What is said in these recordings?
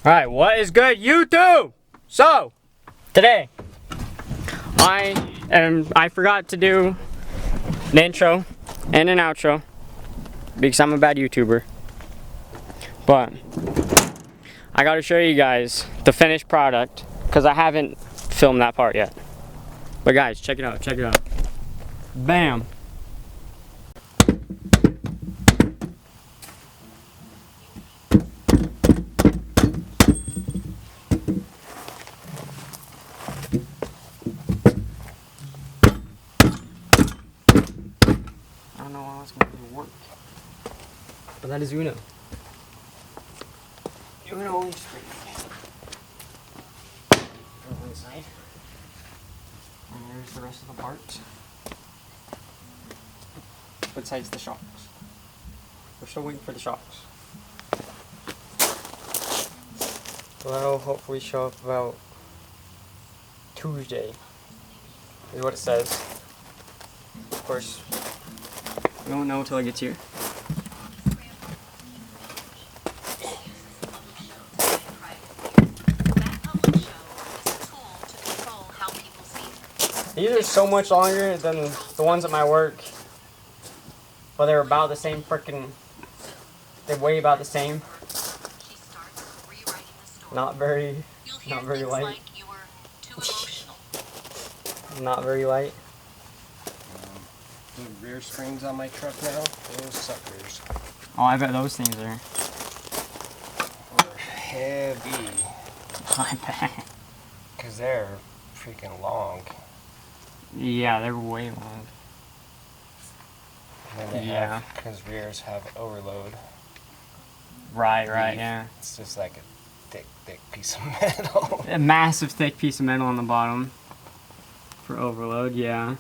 Alright, what is good, YouTube? So, today, I forgot to do an intro and an outro because I'm a bad YouTuber. But, I gotta show you guys the finished product because I haven't filmed that part yet. But guys, check it out, check it out. Bam! I don't know how it's going to work. But that is Uno. Uno and spring. Go inside. And there's the rest of the parts. Besides the shocks. We're still waiting for the shocks. So that'll hopefully show up about Tuesday. Is what it says. Of course, we won't know until it gets here. These are so much longer than the ones at my work, but they're about the same freaking. They weigh about the same. Not very light. Not very light. The rear springs on my truck now, those suckers Oh, I bet those things are heavy. I bet. Because they're freaking long. Yeah, they're way long. And then they have, because rears have overload. Right, yeah. It's just like a thick piece of metal. A massive thick piece of metal on the bottom for overload, yeah.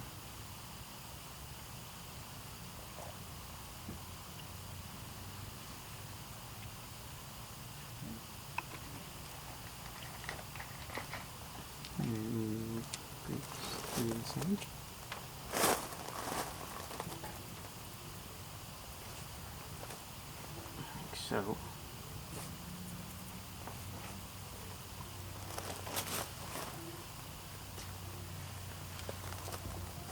So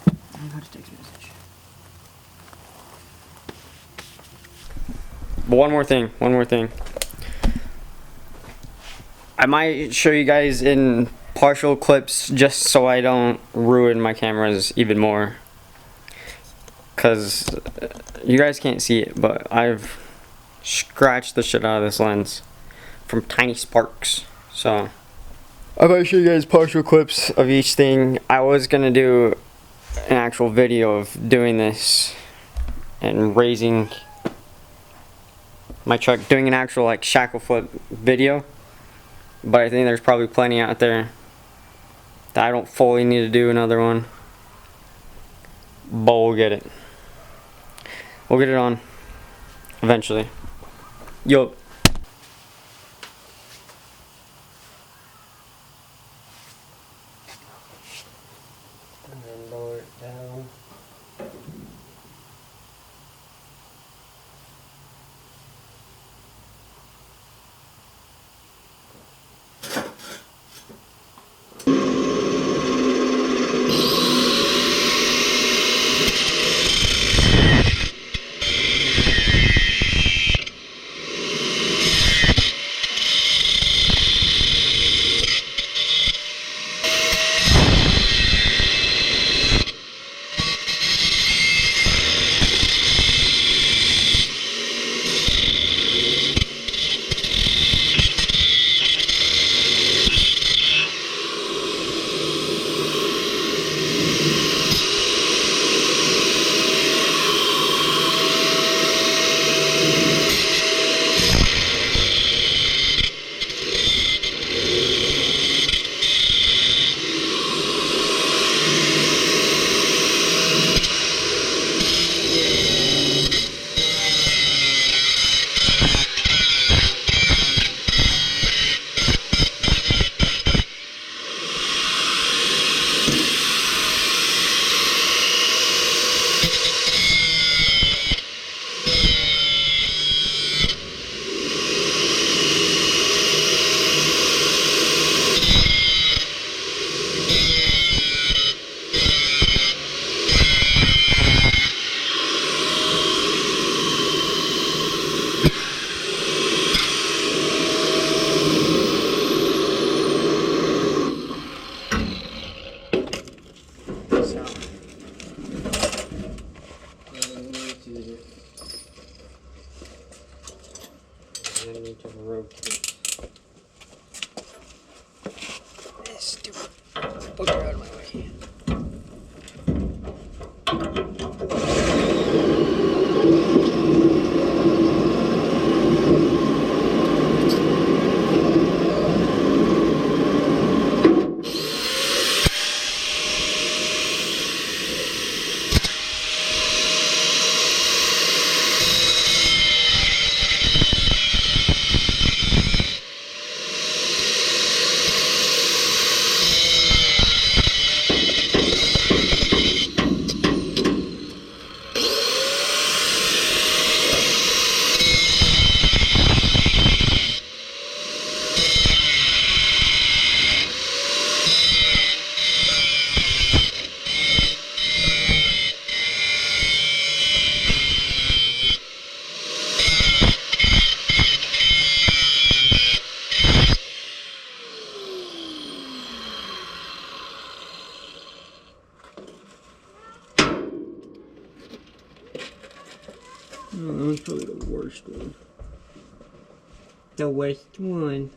I got to text message. But one more thing. I might show you guys in partial clips just so I don't ruin my cameras even more. Cause you guys can't see it, but I've scratched the shit out of this lens from tiny sparks. So I'm gonna show you guys partial clips of each thing. I was gonna do an actual video of doing this and raising my truck, doing an actual like shackle flip video, but I think there's probably plenty out there that I don't fully need to do another one, but we'll get it on eventually. Yo. And then lower it down. This stupid booger out of my way. Oh, that was probably the worst one. The worst one.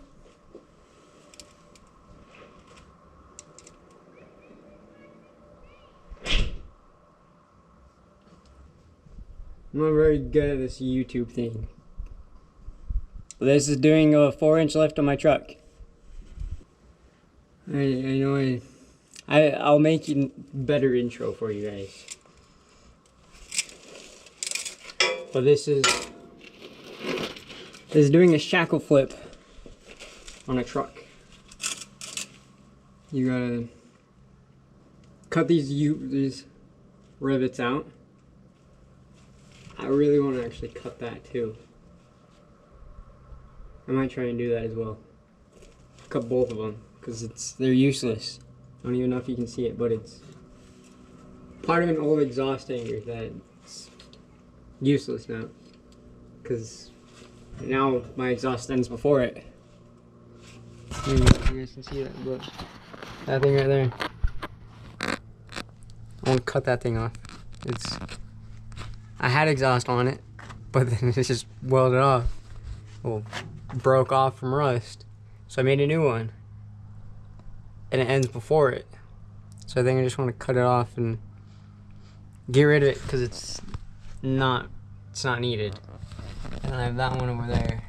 I'm not very good at this YouTube thing. This is doing a 4-inch lift on my truck. I know I'll make a better intro for you guys. But this is doing a shackle flip on a truck. You gotta cut these rivets out. I really want to actually cut that too. I might try and do that as well. Cut both of them because they're useless. I don't even know if you can see it, but it's part of an old exhaust hanger that's useless now. Because now my exhaust ends before it. I don't know if you guys can see that, but that thing right there. I want to cut that thing off. I had exhaust on it, but then it just welded off. Well, broke off from rust. So I made a new one. And it ends before it. So I think I just want to cut it off and get rid of it because it's not needed. And I have that one over there.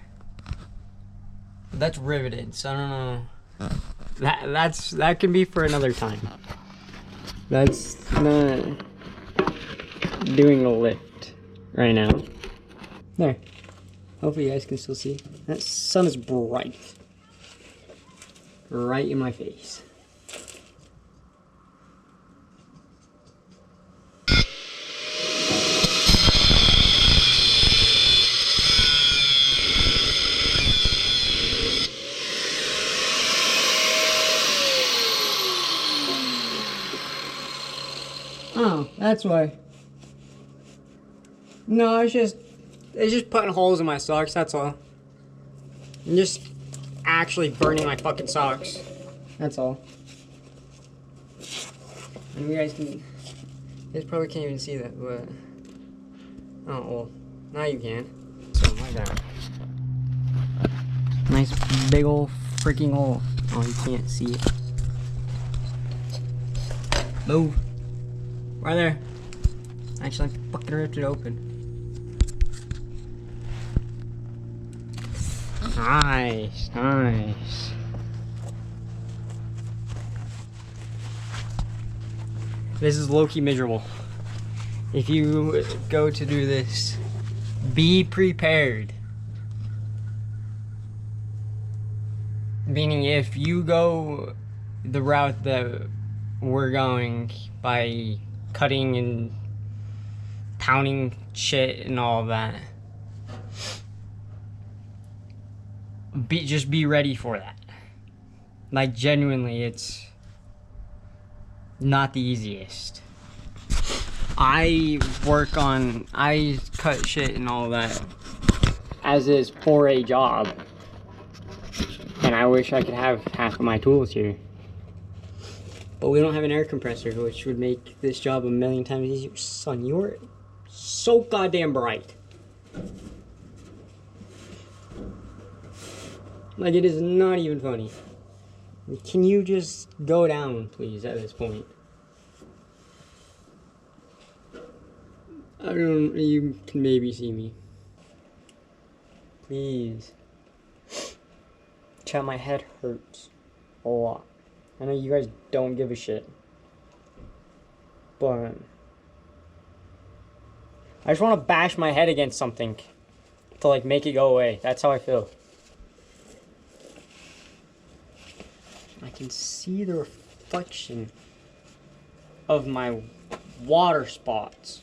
But that's riveted, so I don't know. That can be for another time. That's not doing a lift right now. There. Hopefully you guys can still see. That sun is bright. Right in my face. Oh, that's why. No, it's just putting holes in my socks, that's all. I'm just actually burning my fucking socks. That's all. And you guys probably can't even see that, but oh well. Now you can. So my bad. Nice big ol' freaking hole. Oh, you can't see it. Move. Right there. Actually, I fucking ripped it open. Nice, nice. This is low-key miserable. If you go to do this, be prepared. Meaning if you go the route that we're going by cutting and pounding shit and all of that, just be ready for that. Like, genuinely, it's not the easiest. I cut shit and all that as is for a job, and I wish I could have half of my tools here, but we don't have an air compressor, which would make this job a million times easier. Son, you're so goddamn bright. Like, it is not even funny. Can you just go down, please, at this point? You can maybe see me. Please. Chat, my head hurts a lot. I know you guys don't give a shit. But I just want to bash my head against something to, like, make it go away. That's how I feel. I can see the reflection of my water spots.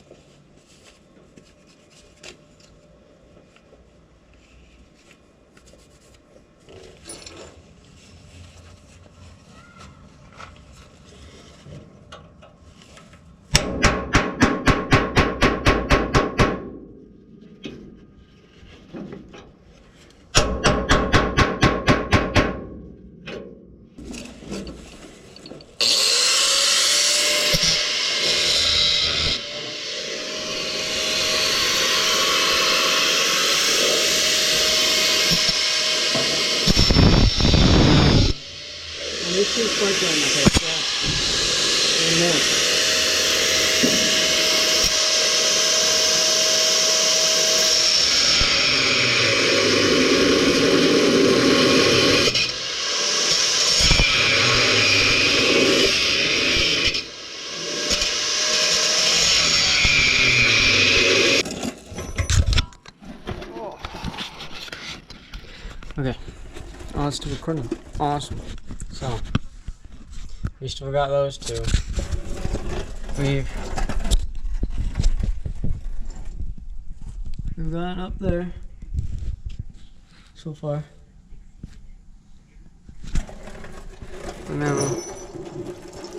This is quite on my face, yeah. Amen. Okay, oh, it's still recording. Awesome. So, we still got those two. We've gotten up there so far. And now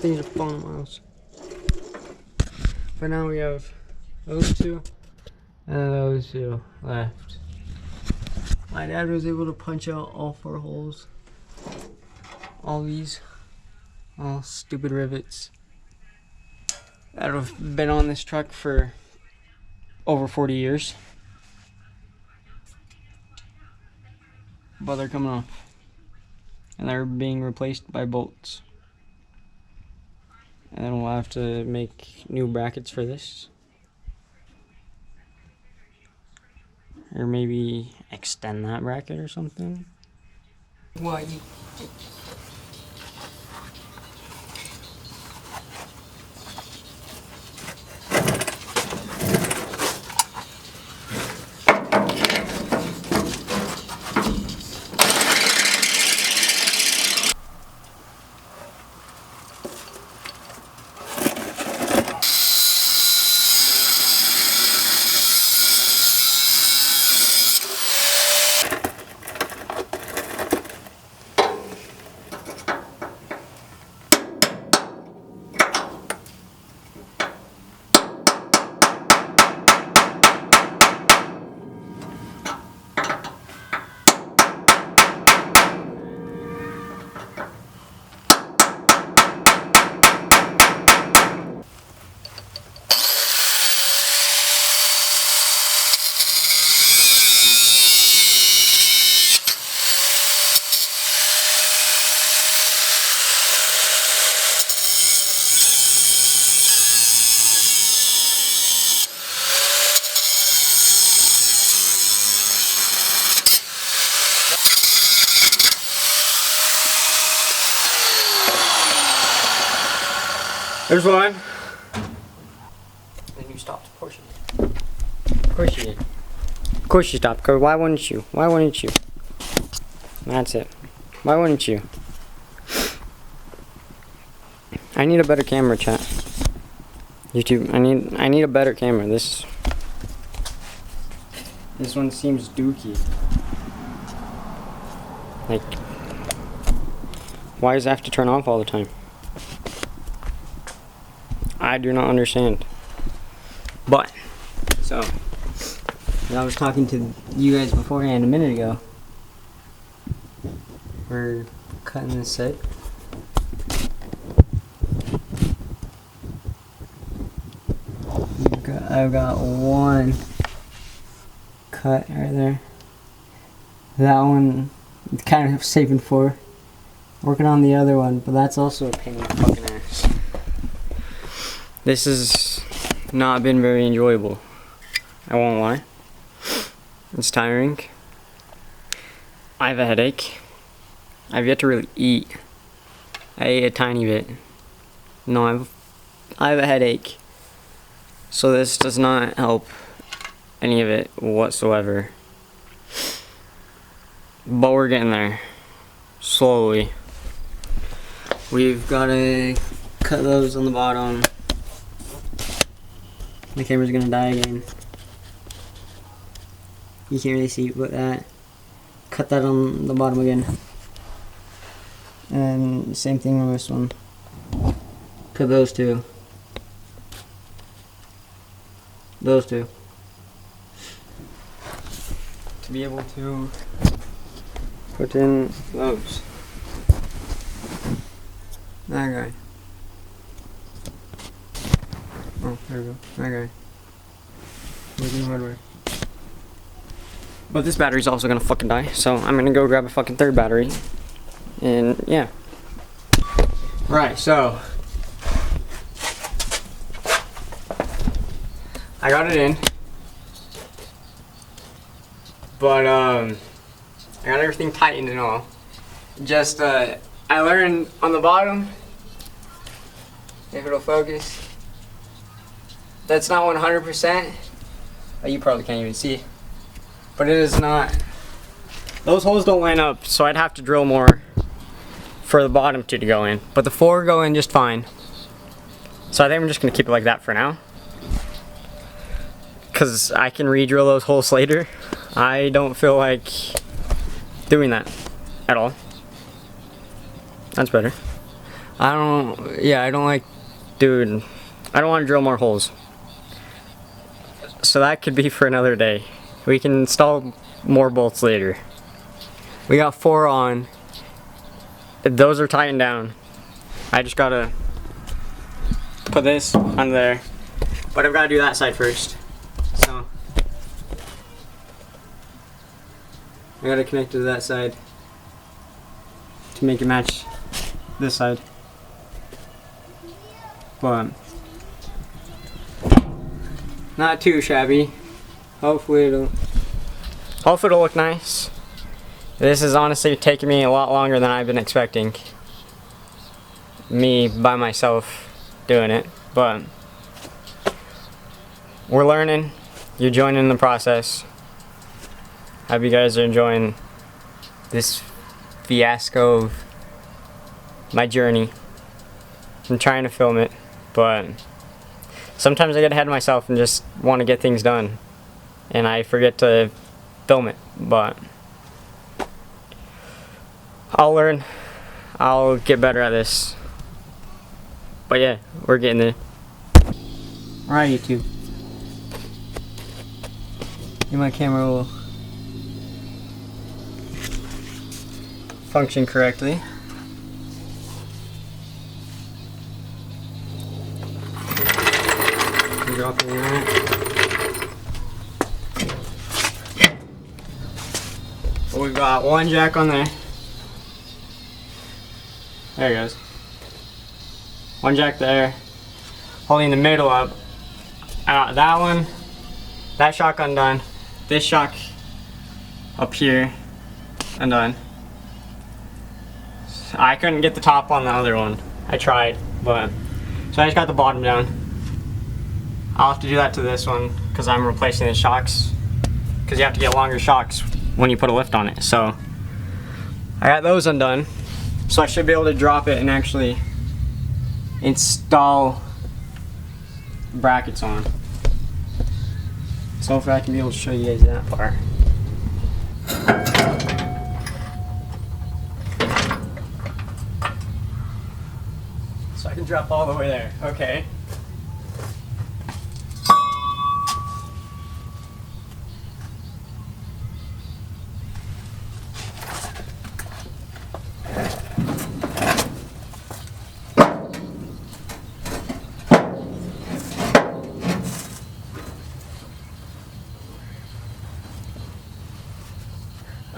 things are falling miles. But now we have those two and those two left. My dad was able to punch out all 4 holes. All these. All stupid rivets that have been on this truck for over 40 years. But they're coming off. And they're being replaced by bolts. And then we'll have to make new brackets for this. Or maybe extend that bracket or something. What? There's one. And you stopped. Of course you did. Of course you did. Of course you stopped. Cause why wouldn't you? Why wouldn't you? That's it. Why wouldn't you? I need a better camera, chat. YouTube. I need a better camera. This one seems dookie. Like, why does it have to turn off all the time? I do not understand. But, so, I was talking to you guys beforehand a minute ago. We're cutting this set. I've got one cut right there. That one It's kind of saving for working on the other one, but that's also a pain in the fucking ass. This has not been very enjoyable. I won't lie. It's tiring. I have a headache. I've yet to really eat. I ate a tiny bit. No, I have a headache. So this does not help any of it whatsoever. But we're getting there. Slowly. We've got to cut those on the bottom. My camera's gonna die again. You can't really see, but that. Cut that on the bottom again. And same thing on this one. Cut those two. Those two. To be able to put in those. That guy. Oh, there we go. That guy. Looking hardware. But this battery's also gonna fucking die, so I'm gonna go grab a fucking third battery. And yeah. Right, so I got it in. But I got everything tightened and all. Just I learned on the bottom, if it'll focus, that's not 100%. You probably can't even see. But it is not. Those holes don't line up, so I'd have to drill more for the bottom two to go in. But the four go in just fine. So I think I'm just gonna keep it like that for now. Cause I can re-drill those holes later. I don't feel like doing that at all. That's better. I don't like, dude, I don't want to drill more holes. So that could be for another day. We can install more bolts later. We got 4 on. Those are tightened down. I just gotta put this on there. But I've gotta do that side first. So I gotta connect it to that side to make it match this side. But not too shabby. Hopefully it'll look nice. This is honestly taking me a lot longer than I've been expecting. Me by myself doing it, but we're learning. You're joining the process. Hope you guys are enjoying this fiasco of my journey. I'm trying to film it, but sometimes I get ahead of myself and just want to get things done, and I forget to film it, but I'll learn. I'll get better at this. But yeah, we're getting there. Alright, YouTube. My camera will function correctly. Dropping that. We've got one jack on there. There it goes. One jack there, holding the middle up. I got that one, that shock undone, this shock up here undone. I couldn't get the top on the other one. I tried, but so I just got the bottom down. I'll have to do that to this one because I'm replacing the shocks, because you have to get longer shocks when you put a lift on it. So I got those undone, so I should be able to drop it and actually install brackets on. So hopefully I can be able to show you guys that part. So I can drop all the way there. Okay.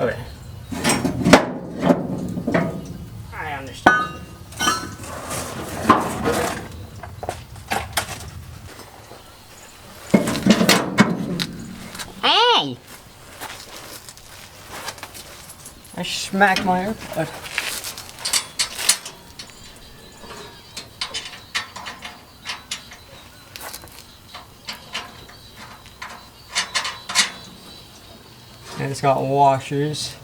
Okay. smack my AirPod. And it's got washers.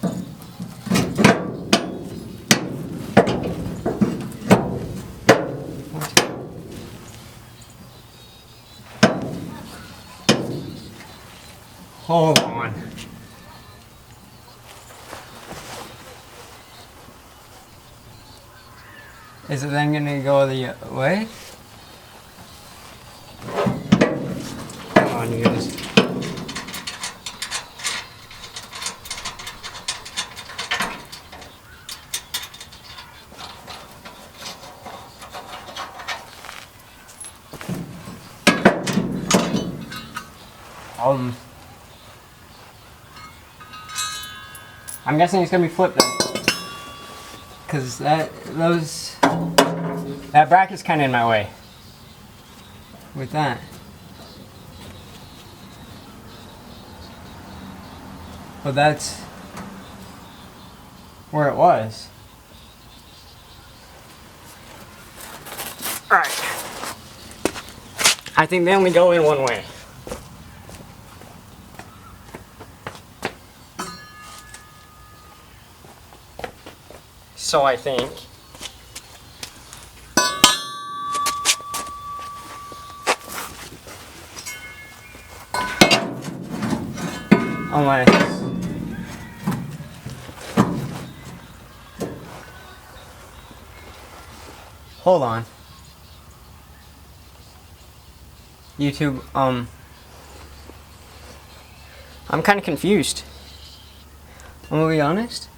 Hold on. Is it then gonna go the way? Come on, you guys. I'm guessing it's gonna be flipped then, cause that bracket's kind of in my way with that. But that's where it was. All right. I think they only go in one way. So I think. Unless. Hold on. YouTube, I'm kind of confused. I'm gonna be honest.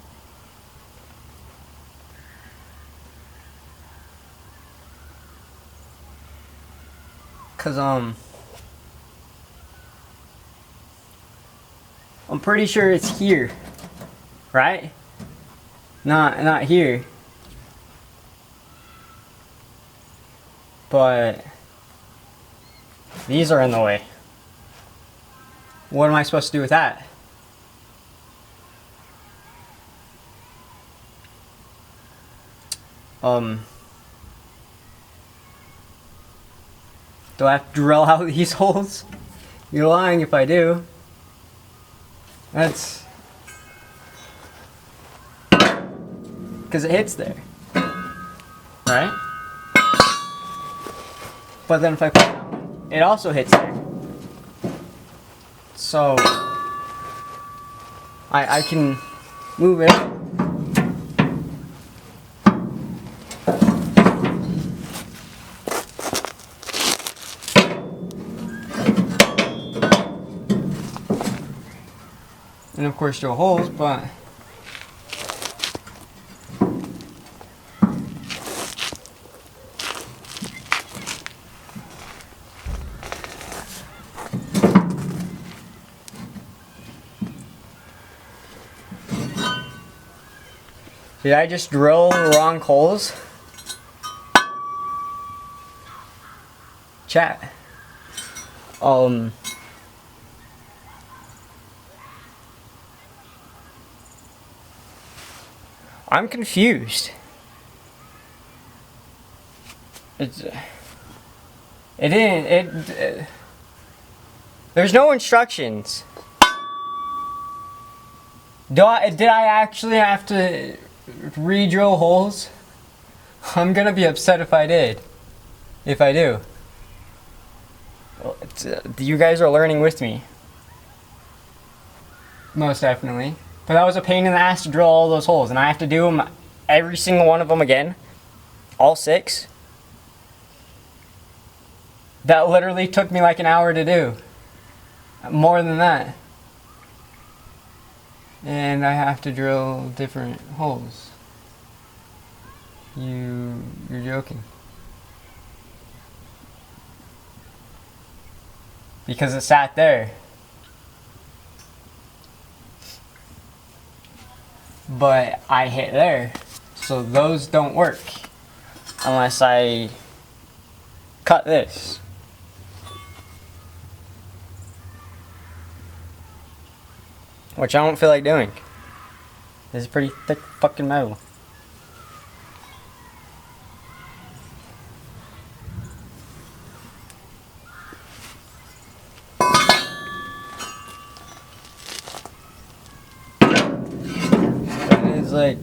Cause I'm pretty sure it's here, right? Not here. But these are in the way. What am I supposed to do with that? Do I have to drill out these holes? You're lying if I do. That's... because it hits there. Right? But then if I put it down, it also hits there. So... I can move it. And of course drill holes, but did I just drill the wrong holes? Chat. I'm confused. There's no instructions. Did I actually have to re-drill holes? I'm gonna be upset if I did. If I do. You guys are learning with me. Most definitely. But that was a pain in the ass to drill all those holes, and I have to do them, every single one of them again. All 6. That literally took me like an hour to do. More than that. And I have to drill different holes. You're joking. Because it sat there. But I hit there, so those don't work unless I cut this. Which I don't feel like doing. This is pretty thick fucking metal. It is like...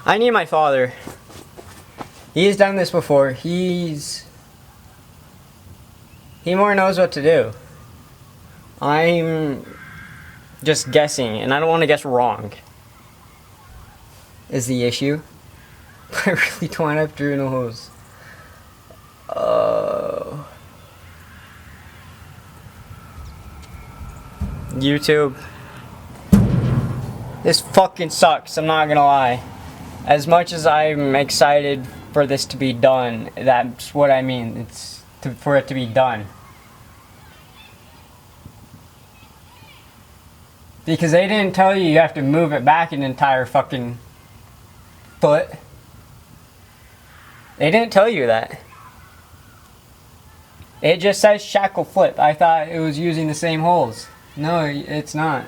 I need my father. He's done this before. He more knows what to do. I'm just guessing, and I don't want to guess wrong. Is the issue. I really don't have drill no holes. YouTube. This fucking sucks, I'm not gonna lie. As much as I'm excited for this to be done, that's what I mean. It's for it to be done. Because they didn't tell you have to move it back an entire fucking foot. They didn't tell you that. It just says shackle flip. I thought it was using the same holes. No, it's not.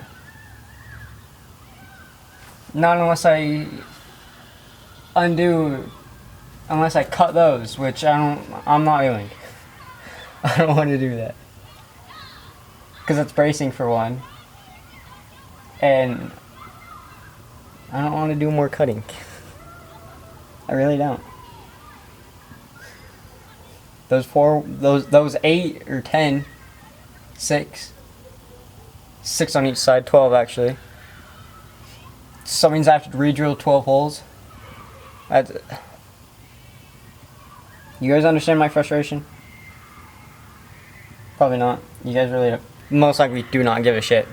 Not unless I unless I cut those, which I'm not doing. I don't want to do that. Because it's bracing for one. And I don't want to do more cutting. I really don't. Those 8 or 10, 6 on each side, 12 actually. So that means I have to re-drill 12 holes. You guys understand my frustration? Probably not. You guys really most likely do not give a shit.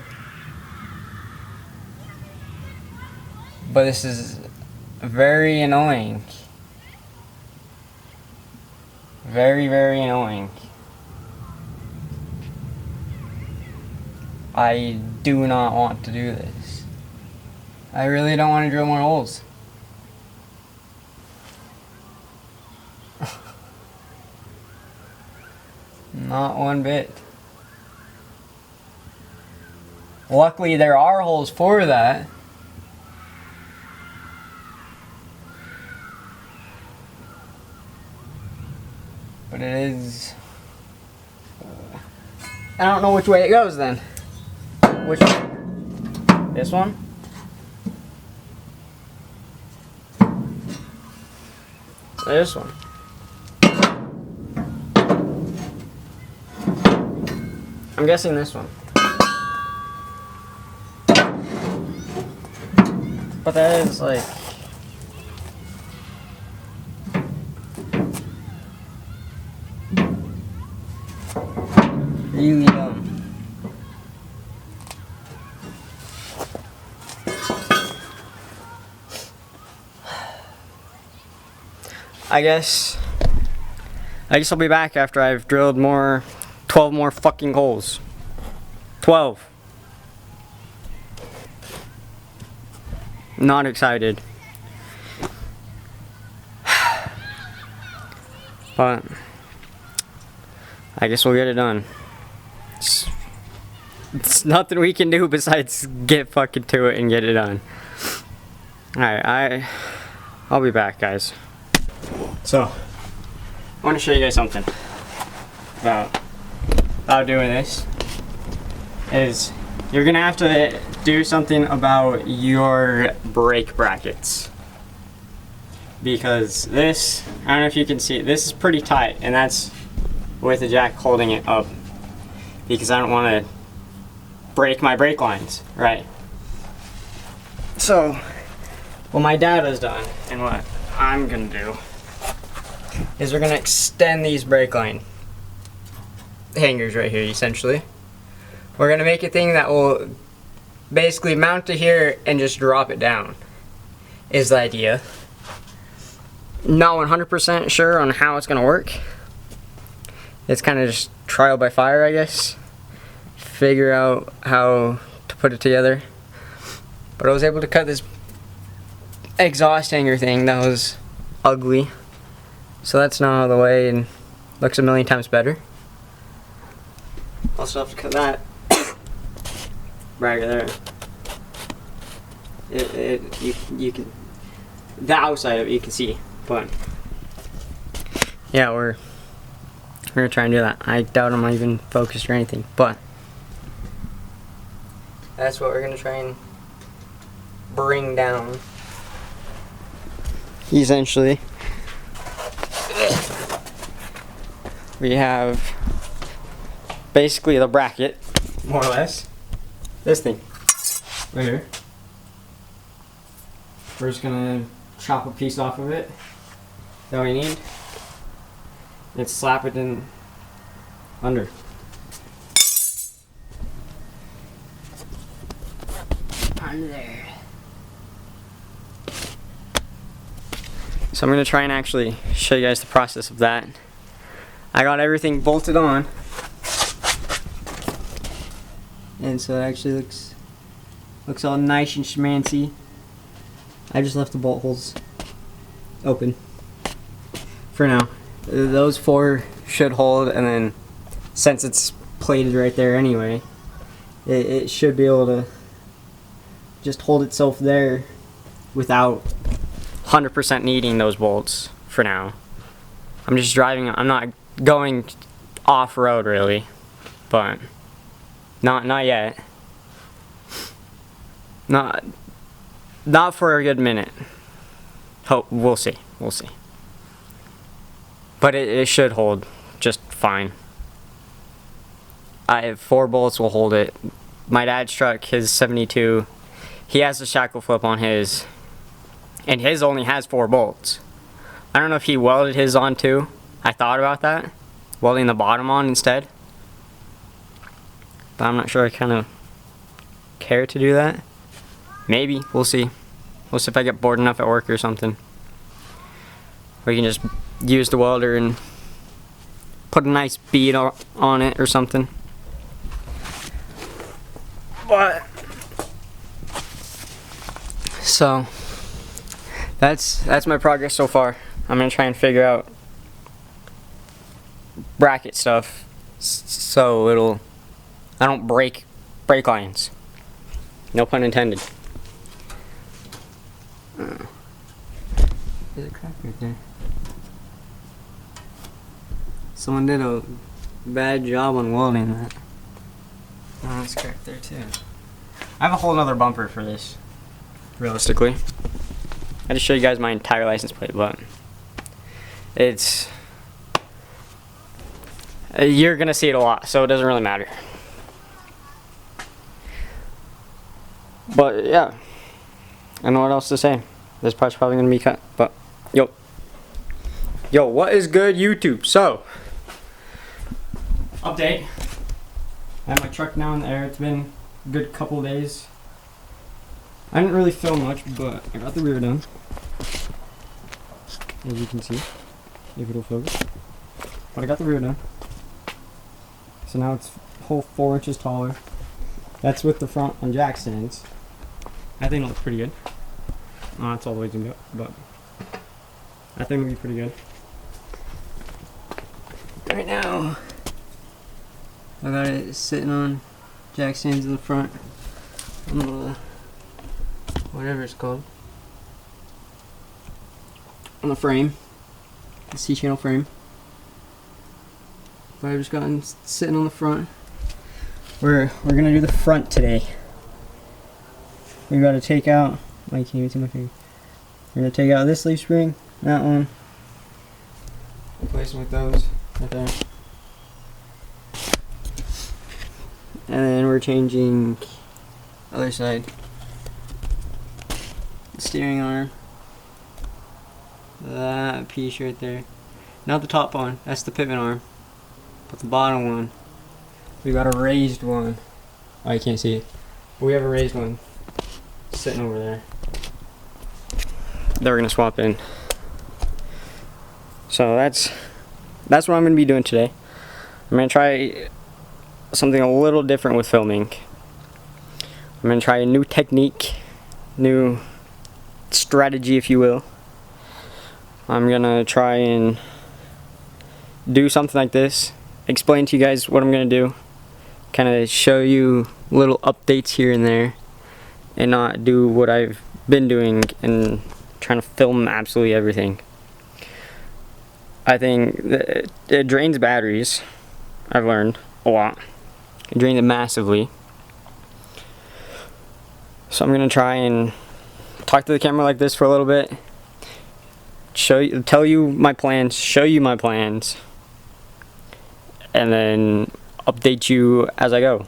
But this is very annoying. Very, very annoying. I do not want to do this. I really don't want to drill more holes. Not one bit. Luckily there are holes for that. But it is... I don't know which way it goes then. Which one? This one? This one. I'm guessing this one. But that is like... really dumb. I guess I'll be back after I've drilled 12 more fucking holes. 12. Not excited. But I guess we'll get it done. It's nothing we can do besides get fucking to it and get it done. Alright, I'll be back, guys. So, I want to show you guys something about doing this. Is you're gonna have to do something about your brake brackets. Because this, I don't know if you can see it, this is pretty tight, and that's with the jack holding it up. Because I don't want to break my brake lines, right? So, what my dad has done, and what I'm gonna do, is we're gonna extend these brake line hangers right here, essentially. We're gonna make a thing that will basically mount to here and just drop it down, is the idea. not 100% sure on how it's gonna work. It's kind of just trial by fire, I guess. Figure out how to put it together. But I was able to cut this exhaust hanger thing that was ugly. So that's now out of the way and looks a million times better. Also have to cut that right there. You can, the outside of it you can see, but yeah, we're gonna try and do that. I doubt I'm not even focused or anything, but that's what we're gonna try and bring down. Essentially, we have basically the bracket, more or less. This thing right here. We're just gonna chop a piece off of it that we need and slap it in under. Under there. So I'm gonna try and actually show you guys the process of that. I got everything bolted on, and so it actually looks all nice and schmancy. I just left the bolt holes open for now. Those 4 should hold, and then since it's plated right there anyway, it should be able to just hold itself there without 100% needing those bolts for now. I'm just driving, I'm not going off-road really, but not yet. Not for a good minute. Hope we'll see. But it should hold just fine. I have 4 bolts will hold it. My dad's truck, his 72, he has a shackle flip on his, and his only has 4 bolts. I don't know if he welded his on too. I thought about that, welding the bottom on instead, but I'm not sure I kind of care to do that. Maybe, we'll see. We'll see if I get bored enough at work or something. We can just use the welder and put a nice bead on it or something. But so that's my progress so far. I'm gonna try and figure out bracket stuff so I don't break brake lines. No pun intended. There's a crack right there. Someone did a bad job on welding that. Oh, that's cracked there too. I have a whole nother bumper for this, realistically. I just show you guys my entire license plate, but it's, you're gonna see it a lot, so it doesn't really matter. But yeah, I don't know what else to say. This part's probably gonna be cut, but yo, what is good, YouTube? So, update. I have my truck now in the air. It's been a good couple days. I didn't really film much, but I got the rear done, as you can see, if it'll focus. But I got the rear done. So now it's a whole 4 inches taller. That's with the front on jack stands. I think it looks pretty good. That's all the way to go, but I think it'll be pretty good. Right now, I got it sitting on jack stands in the front. Whatever it's called. On the frame. The C-channel frame. But I've just gotten sitting on the front. We're gonna do the front today. We gotta take out, I can't even see my finger. We're gonna take out this leaf spring, that one. Replace them with those right there. And then we're changing other side. The steering arm. That piece right there. Not the top one, that's the pivot arm. But the bottom one. We got a raised one. Oh, you can't see it. But we have a raised one sitting over there that we're gonna swap in. So that's what I'm going to be doing today. I'm going to try something a little different with filming. I'm going to try a new technique, new strategy, if you will. I'm going to try and do something like this, explain to you guys what I'm going to do, kind of show you little updates here and there, and not do what I've been doing and trying to film absolutely everything. I think it drains batteries. I've learned a lot. It drains them massively. So I'm gonna try and talk to the camera like this for a little bit. Tell you my plans, show you my plans, and then update you as I go.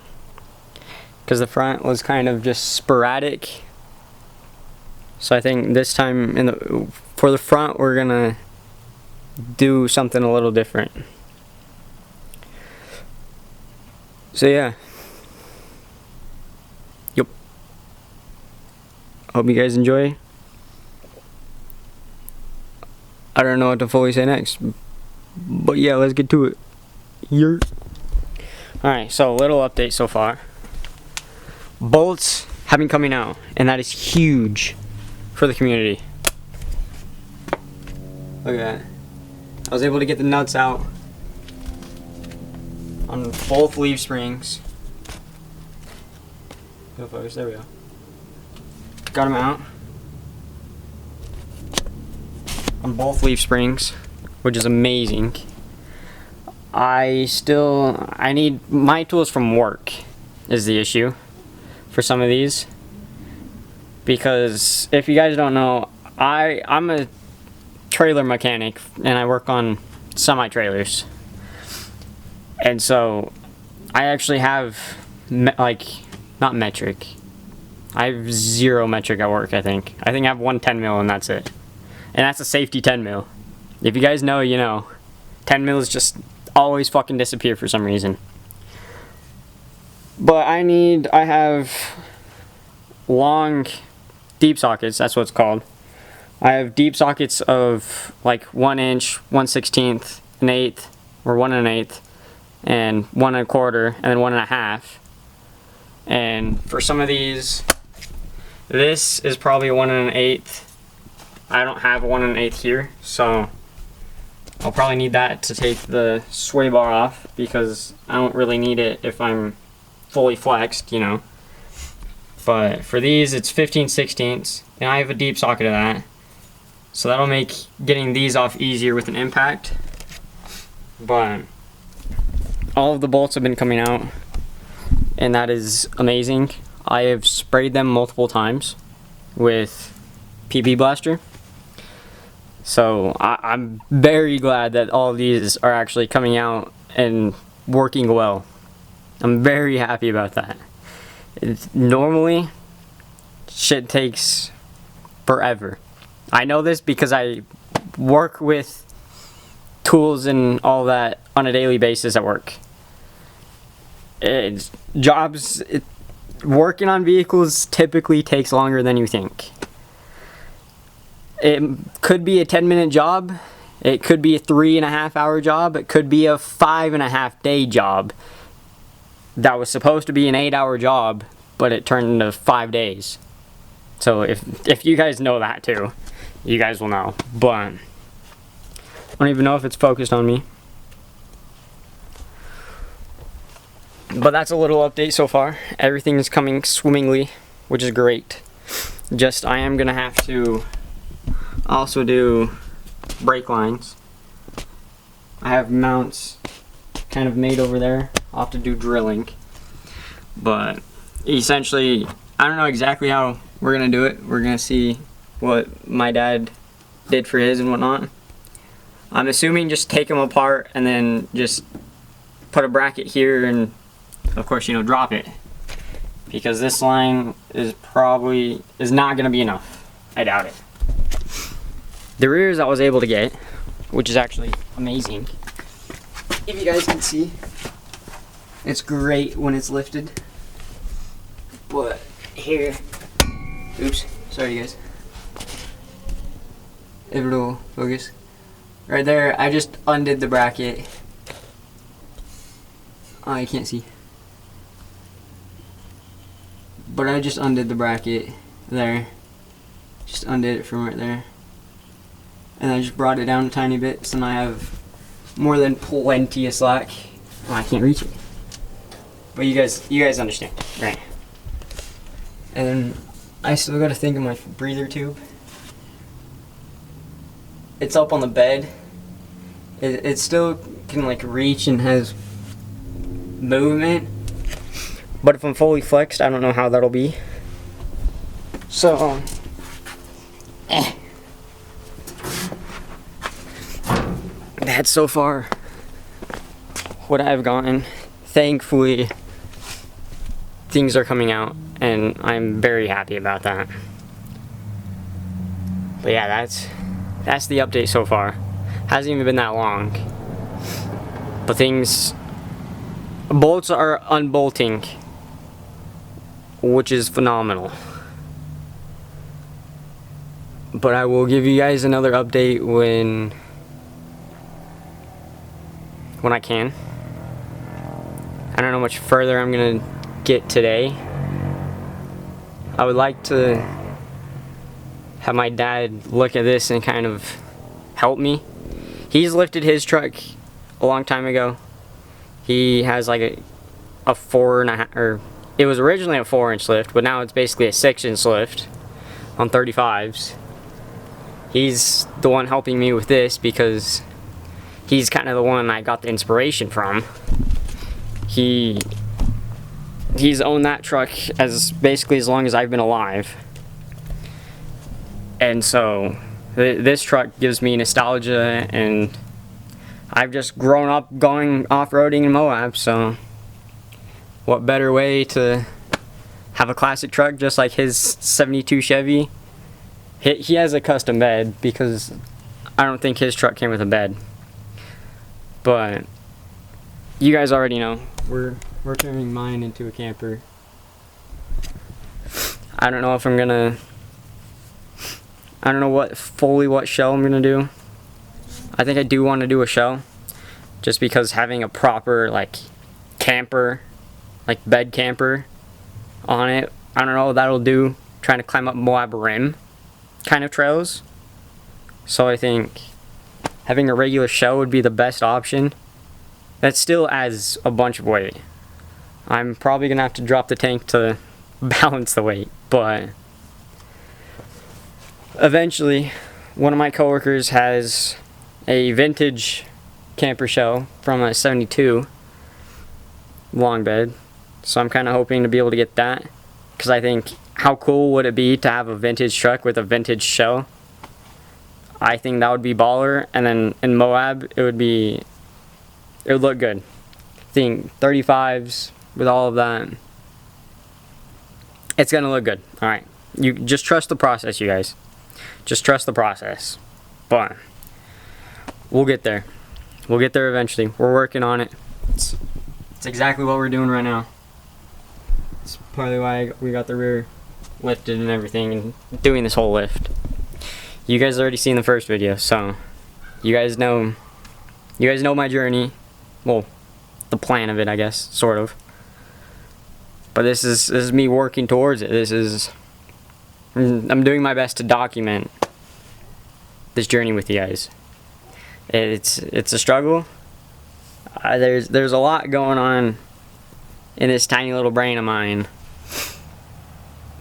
Because the front was kind of just sporadic. So I think this time for the front we're gonna do something a little different. So yeah. Yep. Hope you guys enjoy. I don't know what to fully say next, but yeah, let's get to it. Alright, so a little update so far. Bolts have been coming out, and that is huge for the community. Look at that. I was able to get the nuts out on both leaf springs. Go focus, there we go. Got them out on both leaf springs, which is amazing. I need my tools from work is the issue for some of these, because if you guys don't know, I'm a trailer mechanic and I work on semi-trailers, and so I actually have not metric. I have 0 metric at work. I think I have one 10 mil and that's it, and that's a safety 10 mil. If you guys know, you know, 10 mils just always fucking disappear for some reason. But I have long deep sockets, that's what it's called. I have deep sockets of like 1 inch, 1/16, an eighth, or 1 1/8, and 1 1/4, and then 1 1/2. And for some of these, this is probably 1 1/8. I don't have a 1 1/8 here, so I'll probably need that to take the sway bar off, because I don't really need it if I'm fully flexed, you know. But for these, it's 15/16, and I have a deep socket of that. So that'll make getting these off easier with an impact. But all of the bolts have been coming out, and that is amazing. I have sprayed them multiple times with PP Blaster. So I'm very glad that all of these are actually coming out and working well. I'm very happy about that. Normally, shit takes forever. I know this because I work with tools and all that on a daily basis at work. Working on vehicles typically takes longer than you think. It could be a 10-minute job. It could be a 3.5-hour job. It could be a 5.5-day job that was supposed to be an 8-hour job, but it turned into 5 days. So if you guys know that too, you guys will know. But I don't even know if it's focused on me. But that's a little update so far. Everything is coming swimmingly, which is great. Just I am gonna have to also do brake lines. I have mounts kind of made over there. I'll have to do drilling. But essentially, I don't know exactly how we're gonna do it. We're gonna see what my dad did for his and whatnot. I'm assuming just take them apart and then just put a bracket here and of course, you know, drop it, because this line is not gonna be enough. I doubt it. The rears I was able to get, which is actually amazing. If you guys can see, it's great when it's lifted. But here, oops, sorry guys. If it'll focus. Right there, I just undid the bracket. Oh, you can't see. But I just undid the bracket there. Just undid it from right there. And I just brought it down a tiny bit, so now I have more than plenty of slack. Oh, I can't reach it. But you guys understand, right? And then I still gotta think of my breather tube. It's up on the bed. It still can like reach and has movement. But if I'm fully flexed, I don't know how that'll be. So, that's so far what I've gotten. Thankfully, things are coming out, and I'm very happy about that. But yeah, that's the update so far. Hasn't even been that long. But bolts are unbolting, which is phenomenal. But I will give you guys another update when I can. I don't know much further I'm gonna get today. I would like to have my dad look at this and kind of help me. He's lifted his truck a long time ago. He has like a 4.5, or it was originally a 4-inch lift, but now it's basically a 6-inch lift on 35s. He's the one helping me with this because he's kind of the one I got the inspiration from. He's owned that truck basically as long as I've been alive. And so this truck gives me nostalgia, and I've just grown up going off-roading in Moab, so what better way to have a classic truck just like his 72 Chevy. He has a custom bed because I don't think his truck came with a bed. But you guys already know we're turning mine into a camper. I don't know if I don't know what shell I'm gonna do. I think I do want to do a shell, just because having a proper like camper, like bed camper on it, I don't know, that'll do. Trying to climb up Moab Rim kind of trails. So I think having a regular shell would be the best option. That still adds a bunch of weight. I'm probably gonna have to drop the tank to balance the weight, but eventually one of my coworkers has a vintage camper shell from a 72 long bed, so I'm kind of hoping to be able to get that, because I think how cool would it be to have a vintage truck with a vintage shell? I think that would be baller. And then in Moab it would look good. I think 35s with all of that, it's gonna look good. Alright, you just trust the process, you guys. Just trust the process. But we'll get there. We'll get there eventually. We're working on it. It's exactly what we're doing right now. It's partly why we got the rear lifted and everything and doing this whole lift. You guys already seen the first video, so you guys know my journey. Well, the plan of it, I guess, sort of. But this is me working towards it. I'm doing my best to document this journey with you guys. It's a struggle. There's a lot going on in this tiny little brain of mine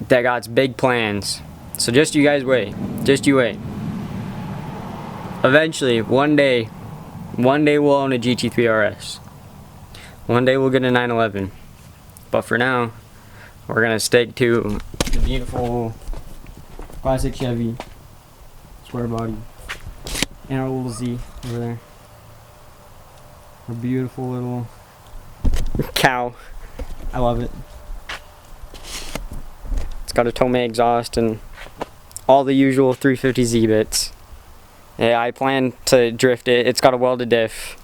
that got big plans. So just you guys wait. Just you wait. Eventually, one day we'll own a GT3 RS. One day we'll get a 911. But for now, we're gonna stick to the beautiful classic Chevy square body and our little Z over there. Our beautiful little cow. I love it. It's got a Tomei exhaust and all the usual 350Z bits. Yeah, I plan to drift it. It's got a welded diff,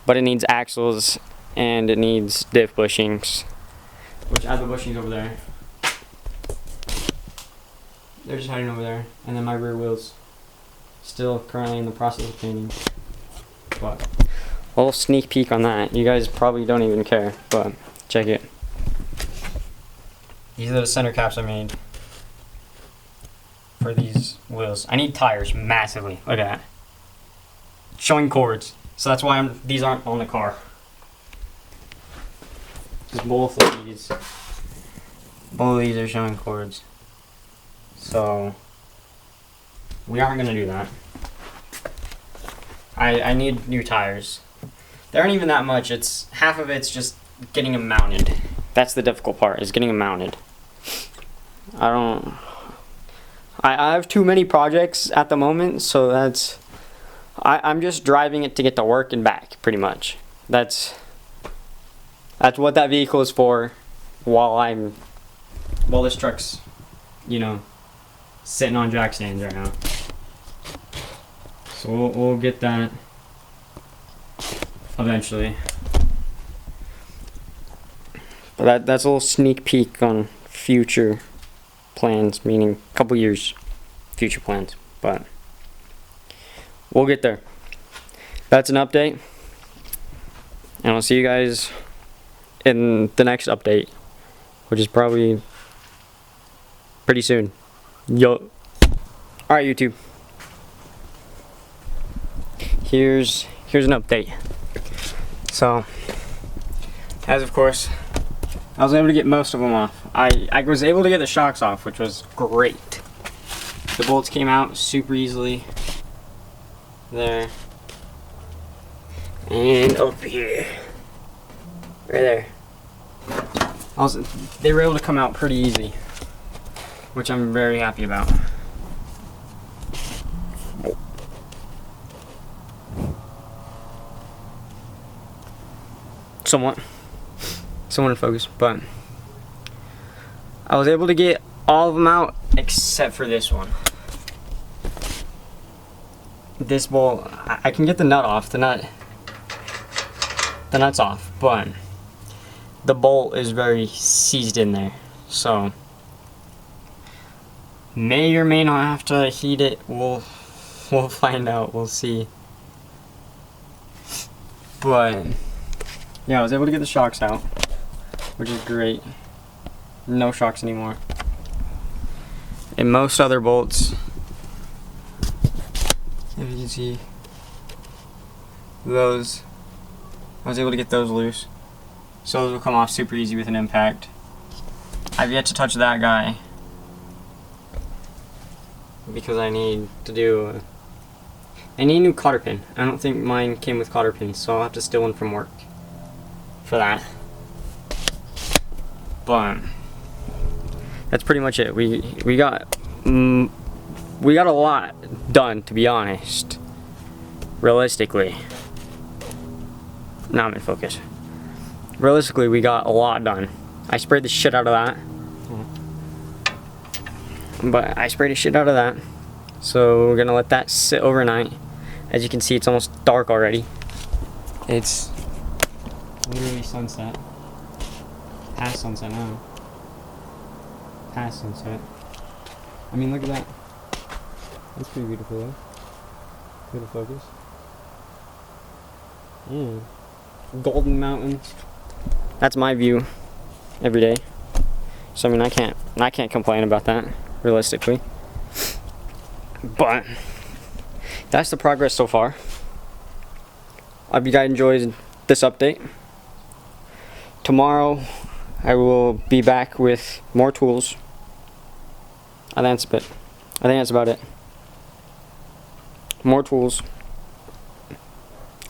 but it needs axles and it needs diff bushings, which I have the bushings over there. They're just hiding over there, and then my rear wheels. Still currently in the process of painting. But a little sneak peek on that. You guys probably don't even care, but check it. These are the center caps I made for these wheels. I need tires massively. Look at that. Showing cords. So that's why these aren't on the car. Just both of these are showing cords. So we aren't gonna do that. I need new tires. They aren't even that much. It's half of it's just getting them mounted. That's the difficult part, is getting them mounted. I have too many projects at the moment, so I'm just driving it to get to work and back, pretty much. That's what that vehicle is for, while this truck's, you know, sitting on jack stands right now. So we'll get that eventually. But that's a little sneak peek on future plans, meaning a couple years future plans, but we'll get there. That's an update, and I'll see you guys in the next update, which is probably pretty soon. Yo. Alright, YouTube. Here's an update. So, as of course, I was able to get most of them off. I was able to get the shocks off, which was great. The bolts came out super easily. There. And up here. Right there. They were able to come out pretty easy, which I'm very happy about. Somewhat in focus, but I was able to get all of them out except for this one. This bolt, I can get the nut off, the nut's off, but the bolt is very seized in there, so may or may not have to heat it. We'll find out. We'll see. But yeah, I was able to get the shocks out, which is great. No shocks anymore. And most other bolts, if you can see those, I was able to get those loose. So those will come off super easy with an impact. I've yet to touch that guy because I need a new cotter pin. I don't think mine came with cotter pins, so I'll have to steal one from work for that. But that's pretty much it. We got a lot done, to be honest. Realistically, now I'm in focus. Realistically, we got a lot done. I sprayed the shit out of that. But I sprayed the shit out of that. So we're gonna let that sit overnight. As you can see, it's almost dark already. It's literally sunset. Past sunset now. Past sunset. I mean, look at that. That's pretty beautiful though. Good to focus. Golden mountains. That's my view every day. So I mean, I can't complain about that, realistically. But that's the progress so far. I hope you guys enjoyed this update. Tomorrow I will be back with more tools. I think that's about it. More tools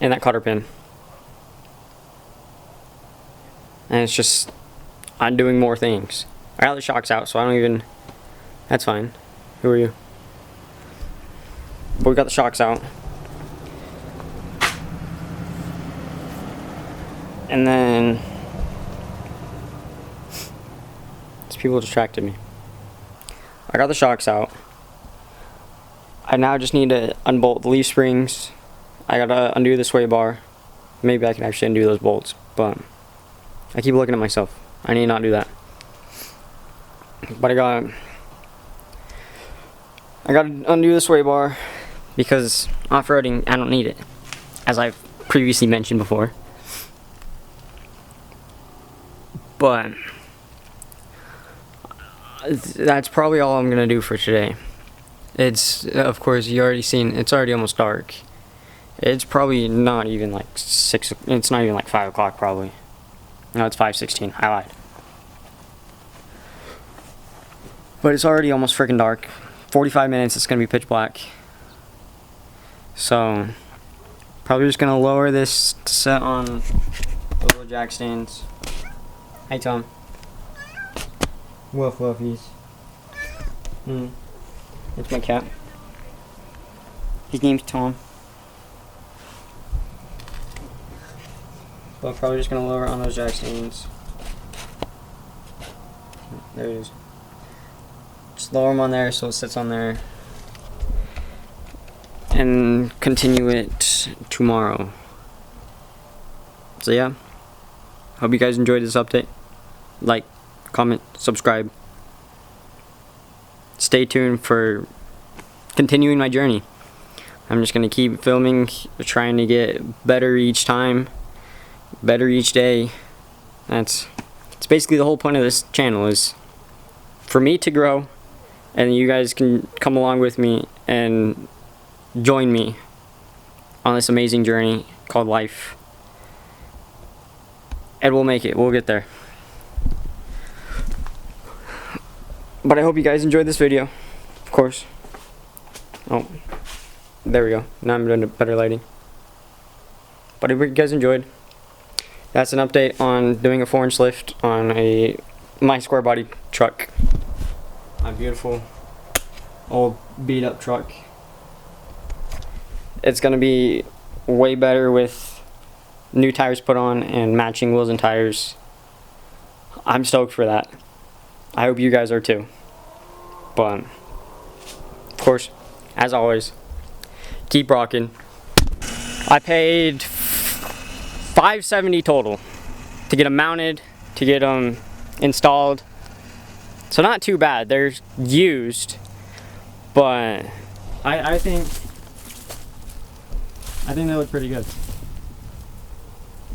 and that cotter pin. And it's just, I'm doing more things. I got the shocks out, so I don't even, that's fine. Who are you? But we got the shocks out. And then, these people distracted me. I got the shocks out. I now just need to unbolt the leaf springs. I gotta undo the sway bar. Maybe I can actually undo those bolts, but I keep looking at myself. I need to not do that. But I gotta undo the sway bar, because off-roading, I don't need it, as I've previously mentioned before. But that's probably all I'm gonna do for today. It's, of course, you already seen, it's already almost dark. It's probably not even like 6, it's not even like 5 o'clock probably. No, it's 5:16, I lied. But it's already almost freaking dark. 45 minutes, it's gonna be pitch black. So, probably just gonna lower this to set on the little jack stands. Hey Tom. Woof woofies. It's my cat. His name's Tom. But I'm probably just gonna lower it on those jack stands. There it is. Just lower them on there so it sits on there. And continue it tomorrow. So yeah. Hope you guys enjoyed this update. Like, comment, subscribe. Stay tuned for continuing my journey. I'm just gonna keep filming, trying to get better each time, better each day. It's basically the whole point of this channel, is for me to grow, and you guys can come along with me and join me on this amazing journey called life. And we'll make it, we'll get there. But I hope you guys enjoyed this video, of course. Oh, there we go. Now I'm doing better lighting. But if you guys enjoyed, that's an update on doing a 4-inch lift on my square body truck. My beautiful old beat up truck. It's gonna be way better with new tires put on and matching wheels and tires. I'm stoked for that. I hope you guys are too. But of course, as always, keep rocking. I paid $570 total to get them mounted, to get them installed. So not too bad. They're used, but I think they look pretty good.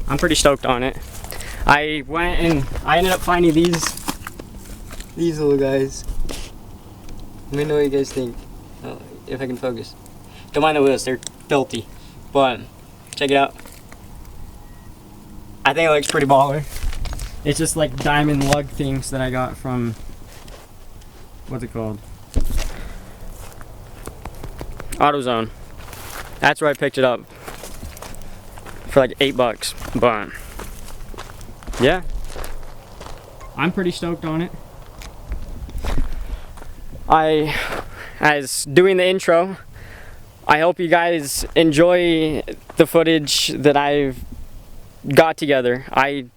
I'm pretty stoked on it. I went and I ended up finding these little guys. Let me know what you guys think. If I can focus. Don't mind the wheels, they're filthy. But check it out. I think it looks pretty baller. It's just like diamond lug things that I got from, what's it called? AutoZone. That's where I picked it up. For like $8. But yeah. I'm pretty stoked on it. As doing the intro, I hope you guys enjoy the footage that I've got together. I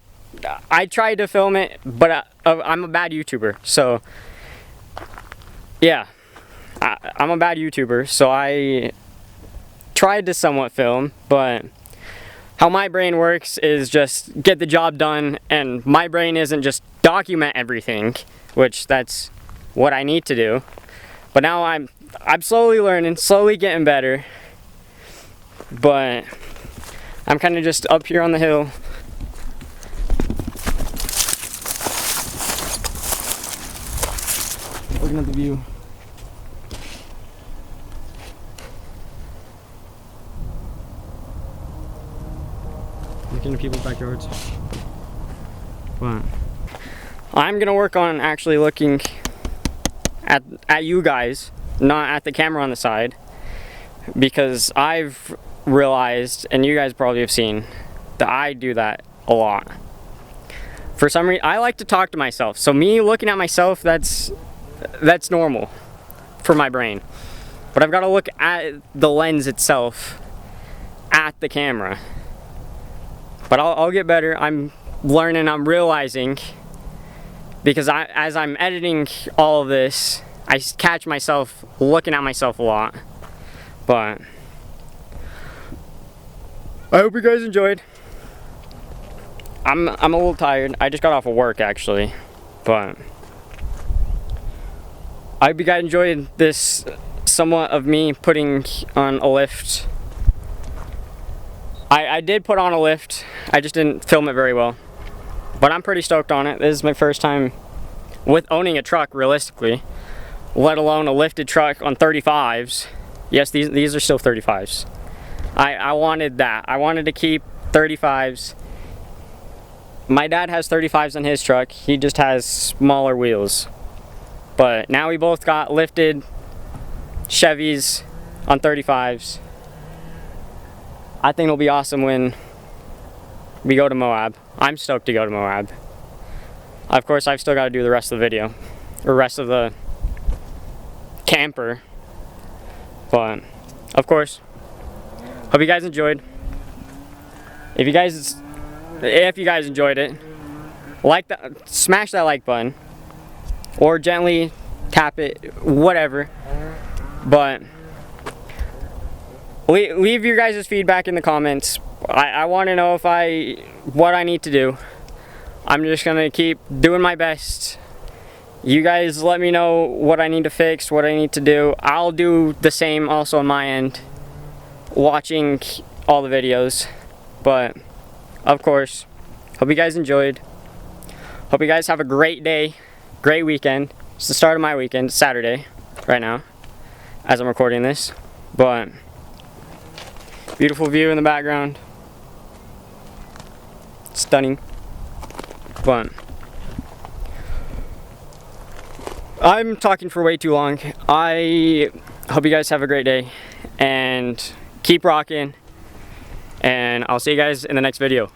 tried to film it, but I'm a bad YouTuber, so yeah, I'm a bad YouTuber, so I tried to somewhat film, but how my brain works is just get the job done, and my brain isn't just document everything, which that's what I need to do. But now I'm slowly learning, slowly getting better. But I'm kind of just up here on the hill. Looking at the view. Looking at people's backyards. But I'm gonna work on actually looking at you guys, not at the camera on the side, because I've realized, and you guys probably have seen, that I do that a lot. For some reason, I like to talk to myself, so me looking at myself, that's normal for my brain. But I've got to look at the lens itself, at the camera. But I'll get better. I'm learning, I'm realizing, because as I'm editing all of this, I catch myself looking at myself a lot. But I hope you guys enjoyed. I'm a little tired. I just got off of work actually, but I hope you guys enjoyed this somewhat of me putting on a lift. I did put on a lift, I just didn't film it very well. But I'm pretty stoked on it. This is my first time with owning a truck, realistically, let alone a lifted truck on 35s. Yes, these are still 35s. I wanted that. I wanted to keep 35s. My dad has 35s on his truck. He just has smaller wheels. But now we both got lifted Chevys on 35s. I think it'll be awesome when we go to Moab. I'm stoked to go to Moab. Of course, I've still got to do the rest of the video, or rest of the camper. But, of course, hope you guys enjoyed. If you guys enjoyed it, smash that like button, or gently tap it, whatever. But leave your guys' feedback in the comments. I want to know what I need to do. I'm just gonna keep doing my best. You guys let me know what I need to fix, what I need to do. I'll do the same also on my end, watching all the videos. But of course, hope you guys enjoyed. Hope you guys have a great day, great weekend. It's the start of my weekend, Saturday, right now, as I'm recording this. But beautiful view in the background. Stunning. But I'm talking for way too long. I hope you guys have a great day and keep rocking. And I'll see you guys in the next video.